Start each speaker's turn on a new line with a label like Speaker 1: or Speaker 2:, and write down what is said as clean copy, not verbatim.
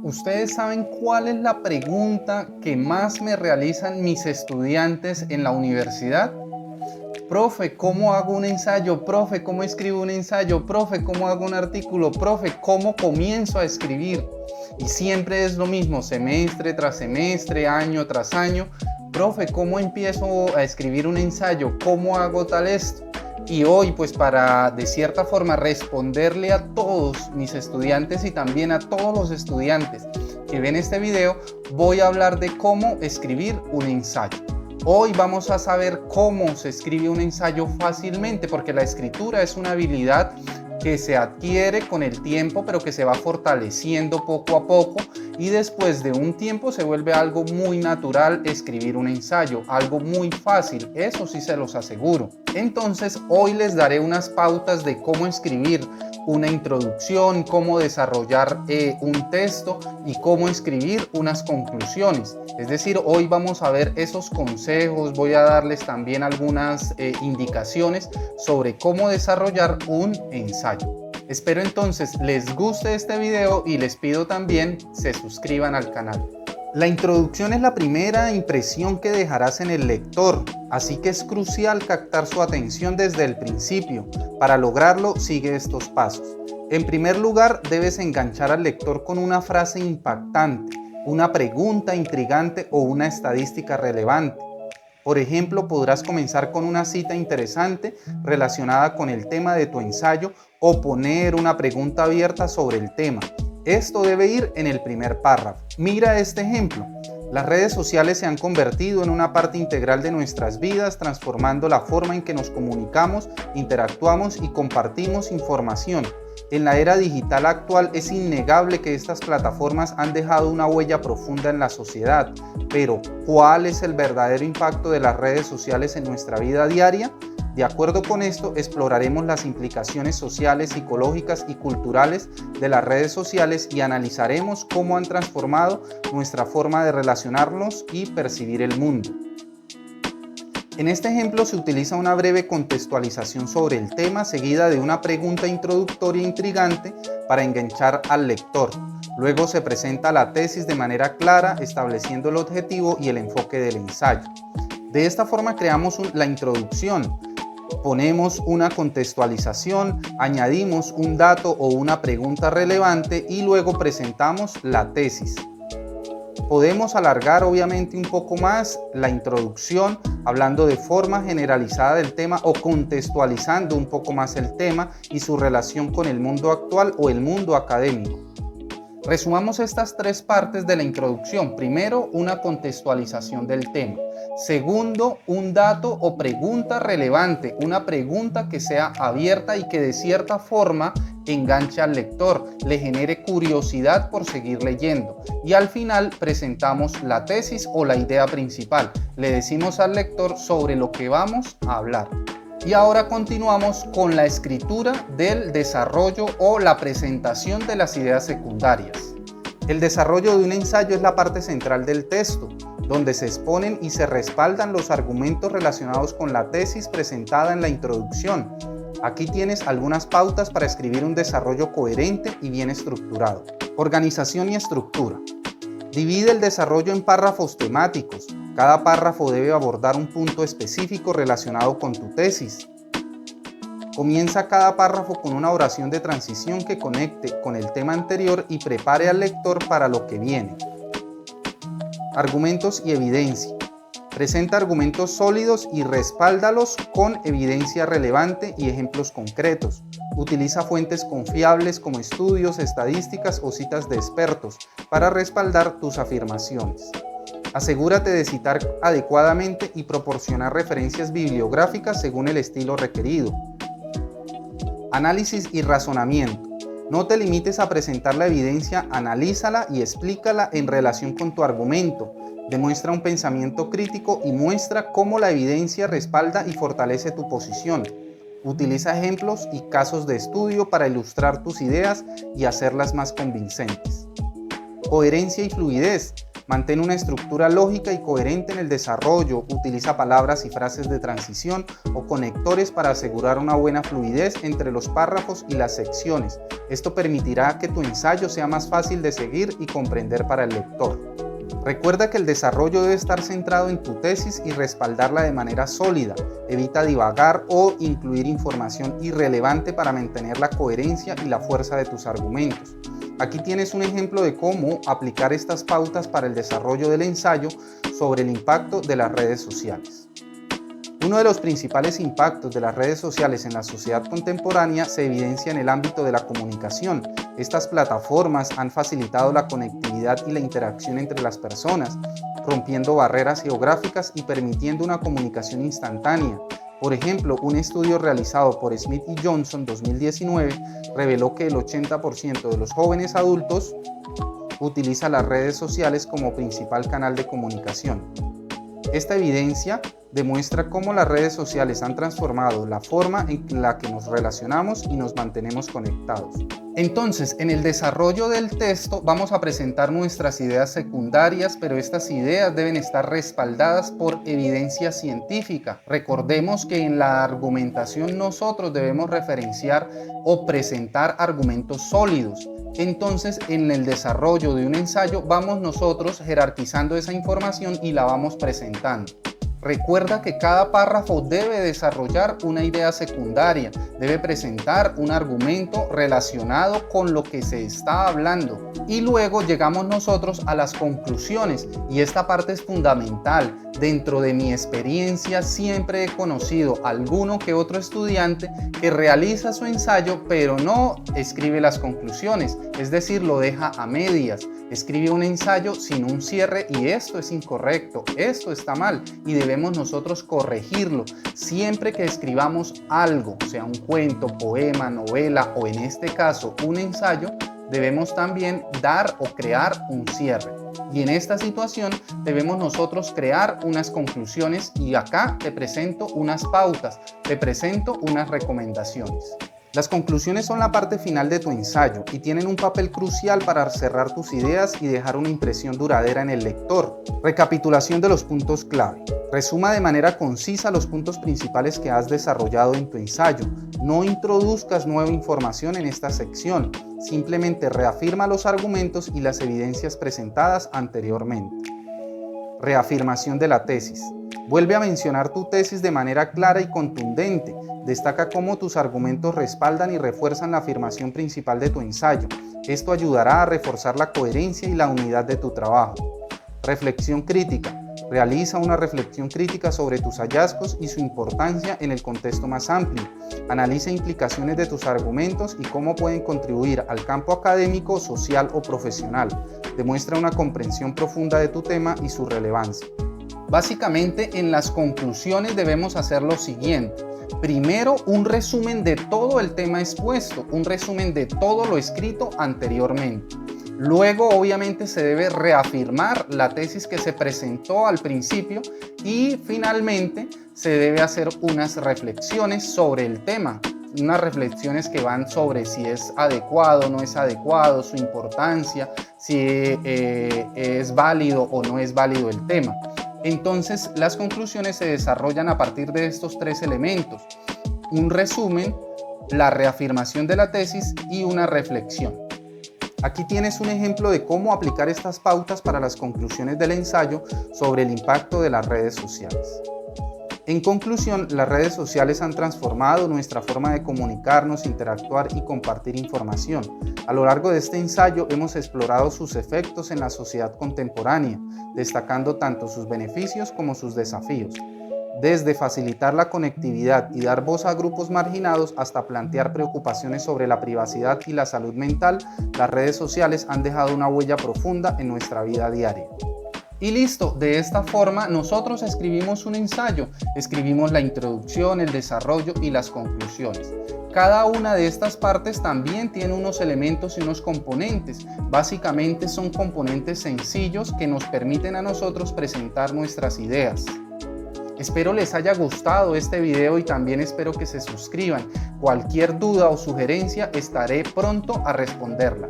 Speaker 1: ¿Ustedes saben cuál es la pregunta que más me realizan mis estudiantes en la universidad? Profe, ¿cómo hago un ensayo? Profe, ¿cómo escribo un ensayo? Profe, ¿cómo hago un artículo? Profe, ¿cómo comienzo a escribir? Y siempre es lo mismo, semestre tras semestre, año tras año. Profe, ¿cómo empiezo a escribir un ensayo? ¿Cómo hago tal esto? Y hoy, pues para de cierta forma responderle a todos mis estudiantes y también a todos los estudiantes que ven este video, voy a hablar de cómo escribir un ensayo. Hoy vamos a saber cómo se escribe un ensayo fácilmente, porque la escritura es una habilidad que se adquiere con el tiempo, pero que se va fortaleciendo poco a poco, y después de un tiempo se vuelve algo muy natural escribir un ensayo, algo muy fácil, eso sí se los aseguro. Entonces hoy les daré unas pautas de cómo escribir una introducción, cómo desarrollar un texto y cómo escribir unas conclusiones. Es decir, hoy vamos a ver esos consejos, voy a darles también algunas indicaciones sobre cómo desarrollar un ensayo. Espero entonces les guste este video y les pido también se suscriban al canal. La introducción es la primera impresión que dejarás en el lector, así que es crucial captar su atención desde el principio. Para lograrlo, sigue estos pasos. En primer lugar, debes enganchar al lector con una frase impactante, una pregunta intrigante o una estadística relevante. Por ejemplo, podrás comenzar con una cita interesante relacionada con el tema de tu ensayo o poner una pregunta abierta sobre el tema. Esto debe ir en el primer párrafo. Mira este ejemplo. Las redes sociales se han convertido en una parte integral de nuestras vidas, transformando la forma en que nos comunicamos, interactuamos y compartimos información. En la era digital actual es innegable que estas plataformas han dejado una huella profunda en la sociedad, pero ¿cuál es el verdadero impacto de las redes sociales en nuestra vida diaria? De acuerdo con esto, exploraremos las implicaciones sociales, psicológicas y culturales de las redes sociales y analizaremos cómo han transformado nuestra forma de relacionarnos y percibir el mundo. En este ejemplo se utiliza una breve contextualización sobre el tema seguida de una pregunta introductoria intrigante para enganchar al lector. Luego se presenta la tesis de manera clara, estableciendo el objetivo y el enfoque del ensayo. De esta forma creamos la introducción, ponemos una contextualización, añadimos un dato o una pregunta relevante y luego presentamos la tesis. Podemos alargar obviamente un poco más la introducción hablando de forma generalizada del tema o contextualizando un poco más el tema y su relación con el mundo actual o el mundo académico. Resumamos estas tres partes de la introducción. Primero, una contextualización del tema. Segundo, un dato o pregunta relevante, una pregunta que sea abierta y que de cierta forma enganche al lector, le genere curiosidad por seguir leyendo. Y al final presentamos la tesis o la idea principal. Le decimos al lector sobre lo que vamos a hablar. Y ahora continuamos con la escritura del desarrollo o la presentación de las ideas secundarias. El desarrollo de un ensayo es la parte central del texto, donde se exponen y se respaldan los argumentos relacionados con la tesis presentada en la introducción. Aquí tienes algunas pautas para escribir un desarrollo coherente y bien estructurado. Organización y estructura. Divide el desarrollo en párrafos temáticos. Cada párrafo debe abordar un punto específico relacionado con tu tesis. Comienza cada párrafo con una oración de transición que conecte con el tema anterior y prepare al lector para lo que viene. Argumentos y evidencia. Presenta argumentos sólidos y respáldalos con evidencia relevante y ejemplos concretos. Utiliza fuentes confiables como estudios, estadísticas o citas de expertos para respaldar tus afirmaciones. Asegúrate de citar adecuadamente y proporcionar referencias bibliográficas según el estilo requerido. Análisis y razonamiento. No te limites a presentar la evidencia, analízala y explícala en relación con tu argumento. Demuestra un pensamiento crítico y muestra cómo la evidencia respalda y fortalece tu posición. Utiliza ejemplos y casos de estudio para ilustrar tus ideas y hacerlas más convincentes. Coherencia y fluidez. Mantén una estructura lógica y coherente en el desarrollo. Utiliza palabras y frases de transición o conectores para asegurar una buena fluidez entre los párrafos y las secciones. Esto permitirá que tu ensayo sea más fácil de seguir y comprender para el lector. Recuerda que el desarrollo debe estar centrado en tu tesis y respaldarla de manera sólida. Evita divagar o incluir información irrelevante para mantener la coherencia y la fuerza de tus argumentos. Aquí tienes un ejemplo de cómo aplicar estas pautas para el desarrollo del ensayo sobre el impacto de las redes sociales. Uno de los principales impactos de las redes sociales en la sociedad contemporánea se evidencia en el ámbito de la comunicación. Estas plataformas han facilitado la conectividad y la interacción entre las personas, rompiendo barreras geográficas y permitiendo una comunicación instantánea. Por ejemplo, un estudio realizado por Smith y Johnson 2019 reveló que el 80% de los jóvenes adultos utiliza las redes sociales como principal canal de comunicación. Esta evidencia demuestra cómo las redes sociales han transformado la forma en la que nos relacionamos y nos mantenemos conectados. Entonces, en el desarrollo del texto vamos a presentar nuestras ideas secundarias, pero estas ideas deben estar respaldadas por evidencia científica. Recordemos que en la argumentación nosotros debemos referenciar o presentar argumentos sólidos. Entonces, en el desarrollo de un ensayo vamos nosotros jerarquizando esa información y la vamos presentando. Recuerda que cada párrafo debe desarrollar una idea secundaria, debe presentar un argumento relacionado con lo que se está hablando. Y luego llegamos nosotros a las conclusiones, y esta parte es fundamental. Dentro de mi experiencia siempre he conocido alguno que otro estudiante que realiza su ensayo pero no escribe las conclusiones, es decir, lo deja a medias. Escribe un ensayo sin un cierre y esto es incorrecto, esto está mal y debemos nosotros corregirlo. Siempre que escribamos algo, sea un cuento, poema, novela o en este caso un ensayo, debemos también dar o crear un cierre. Y en esta situación debemos nosotros crear unas conclusiones y acá te presento unas pautas, te presento unas recomendaciones. Las conclusiones son la parte final de tu ensayo y tienen un papel crucial para cerrar tus ideas y dejar una impresión duradera en el lector. Recapitulación de los puntos clave. Resuma de manera concisa los puntos principales que has desarrollado en tu ensayo. No introduzcas nueva información en esta sección. Simplemente reafirma los argumentos y las evidencias presentadas anteriormente. Reafirmación de la tesis. Vuelve a mencionar tu tesis de manera clara y contundente. Destaca cómo tus argumentos respaldan y refuerzan la afirmación principal de tu ensayo. Esto ayudará a reforzar la coherencia y la unidad de tu trabajo. Reflexión crítica. Realiza una reflexión crítica sobre tus hallazgos y su importancia en el contexto más amplio. Analiza implicaciones de tus argumentos y cómo pueden contribuir al campo académico, social o profesional. Demuestra una comprensión profunda de tu tema y su relevancia. Básicamente, en las conclusiones debemos hacer lo siguiente. Primero, un resumen de todo el tema expuesto, un resumen de todo lo escrito anteriormente. Luego, obviamente, se debe reafirmar la tesis que se presentó al principio y finalmente se debe hacer unas reflexiones sobre el tema. Unas reflexiones que van sobre si es adecuado o no es adecuado, su importancia, si es válido o no es válido el tema. Entonces, las conclusiones se desarrollan a partir de estos tres elementos: un resumen, la reafirmación de la tesis y una reflexión. Aquí tienes un ejemplo de cómo aplicar estas pautas para las conclusiones del ensayo sobre el impacto de las redes sociales. En conclusión, las redes sociales han transformado nuestra forma de comunicarnos, interactuar y compartir información. A lo largo de este ensayo hemos explorado sus efectos en la sociedad contemporánea, destacando tanto sus beneficios como sus desafíos. Desde facilitar la conectividad y dar voz a grupos marginados hasta plantear preocupaciones sobre la privacidad y la salud mental, las redes sociales han dejado una huella profunda en nuestra vida diaria. Y listo, de esta forma nosotros escribimos un ensayo, escribimos la introducción, el desarrollo y las conclusiones. Cada una de estas partes también tiene unos elementos y unos componentes. Básicamente son componentes sencillos que nos permiten a nosotros presentar nuestras ideas. Espero les haya gustado este video y también espero que se suscriban. Cualquier duda o sugerencia estaré pronto a responderla.